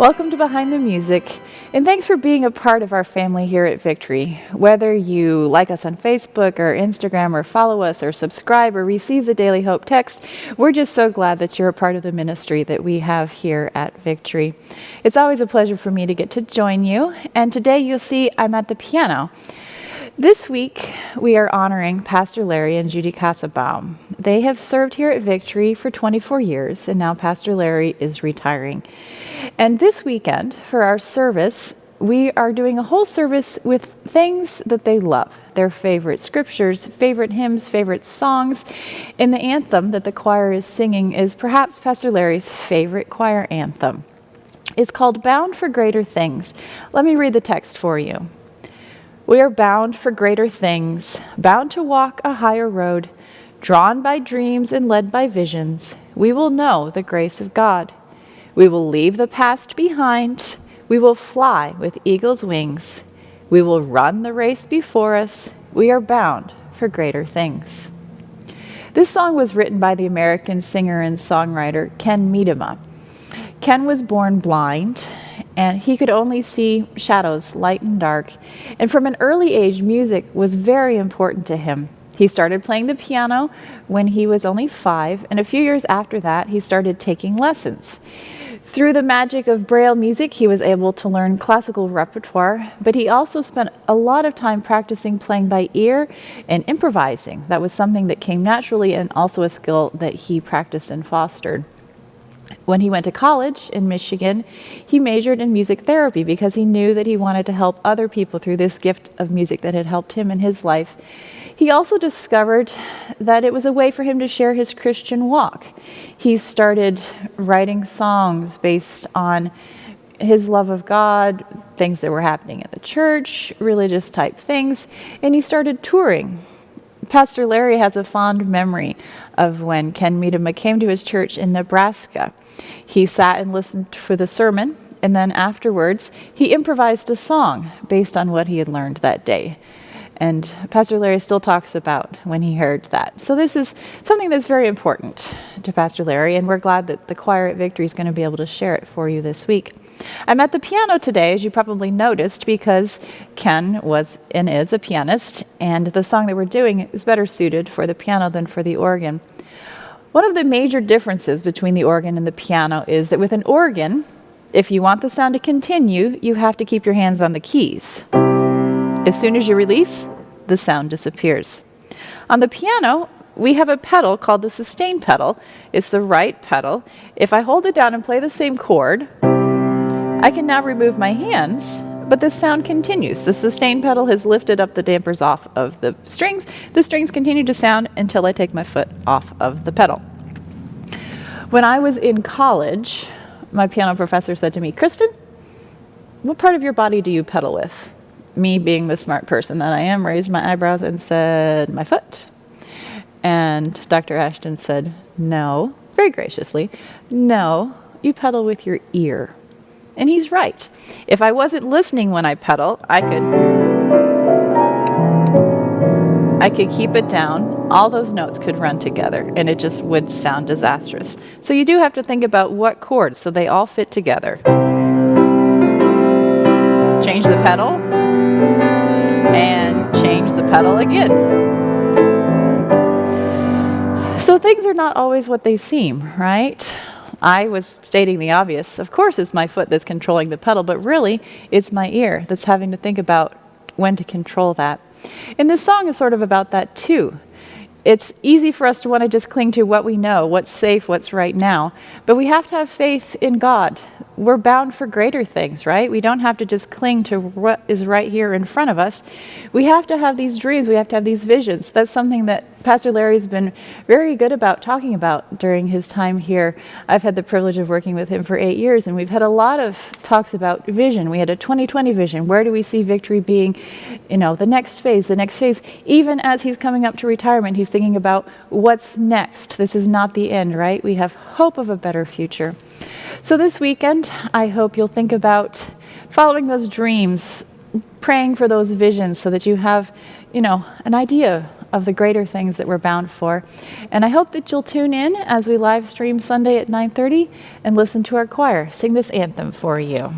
Welcome to Behind the Music, and thanks for being a part of our family here at Victory. Whether you like us on Facebook or Instagram or follow us or subscribe or receive the Daily Hope text, we're just so glad that you're a part of the ministry that we have here at Victory. It's always a pleasure for me to get to join you, and today you'll see I'm at the piano. This week, we are honoring Pastor Larry and Judy Kassebaum. They have served here at Victory for 24 years, and now Pastor Larry is retiring. And this weekend, for our service, we are doing a whole service with things that they love, their favorite scriptures, favorite hymns, favorite songs. And the anthem that the choir is singing is perhaps Pastor Larry's favorite choir anthem. It's called Bound for Greater Things. Let me read the text for you. We are bound for greater things, bound to walk a higher road, drawn by dreams and led by visions. We will know the grace of God. We will leave the past behind. We will fly with eagle's wings. We will run the race before us. We are bound for greater things. This song was written by the American singer and songwriter Ken Medema. Ken was born blind, and he could only see shadows, light and dark. And from an early age, music was very important to him. He started playing the piano when he was only 5, and a few years after that, he started taking lessons. Through the magic of Braille music, he was able to learn classical repertoire, but he also spent a lot of time practicing playing by ear and improvising. That was something that came naturally and also a skill that he practiced and fostered. When he went to college in Michigan, he majored in music therapy because he knew that he wanted to help other people through this gift of music that had helped him in his life. He also discovered that it was a way for him to share his Christian walk. He started writing songs based on his love of God, things that were happening at the church, religious type things, and he started touring. Pastor Larry has a fond memory of when Ken Medema came to his church in Nebraska. He sat and listened for the sermon, and then afterwards, he improvised a song based on what he had learned that day. And Pastor Larry still talks about when he heard that. So this is something that's very important to Pastor Larry, and we're glad that the choir at Victory is going to be able to share it for you this week. I'm at the piano today, as you probably noticed, because Ken was and is a pianist, and the song that we're doing is better suited for the piano than for the organ. One of the major differences between the organ and the piano is that with an organ, if you want the sound to continue, you have to keep your hands on the keys. As soon as you release, the sound disappears. On the piano, we have a pedal called the sustain pedal. It's the right pedal. If I hold it down and play the same chord, I can now remove my hands, but the sound continues. The sustain pedal has lifted up the dampers off of the strings. The strings continue to sound until I take my foot off of the pedal. When I was in college, my piano professor said to me, "Kristen, what part of your body do you pedal with?" Me, being the smart person that I am, raised my eyebrows and said, "My foot." And Dr. Ashton said, "No," very graciously, "no, you pedal with your ear." And he's right. If I wasn't listening when I pedal, I could keep it down. All those notes could run together, and it just would sound disastrous. So you do have to think about what chords so they all fit together. Change the pedal, and change the pedal again. So things are not always what they seem, right? I was stating the obvious. Of course, it's my foot that's controlling the pedal, but really, it's my ear that's having to think about when to control that. And this song is sort of about that too. It's easy for us to want to just cling to what we know, what's safe, what's right now, but we have to have faith in God. We're bound for greater things, right? We don't have to just cling to what is right here in front of us. We have to have these dreams. We have to have these visions. That's something that Pastor Larry's been very good about talking about during his time here. I've had the privilege of working with him for 8 years, and we've had a lot of talks about vision. We had a 2020 vision. Where do we see Victory being, the next phase, Even as he's coming up to retirement, he's thinking about what's next. This is not the end, right? We have hope of a better future. So this weekend, I hope you'll think about following those dreams, praying for those visions so that you have, an idea of the greater things that we're bound for. And I hope that you'll tune in as we live stream Sunday at 9:30 and listen to our choir sing this anthem for you.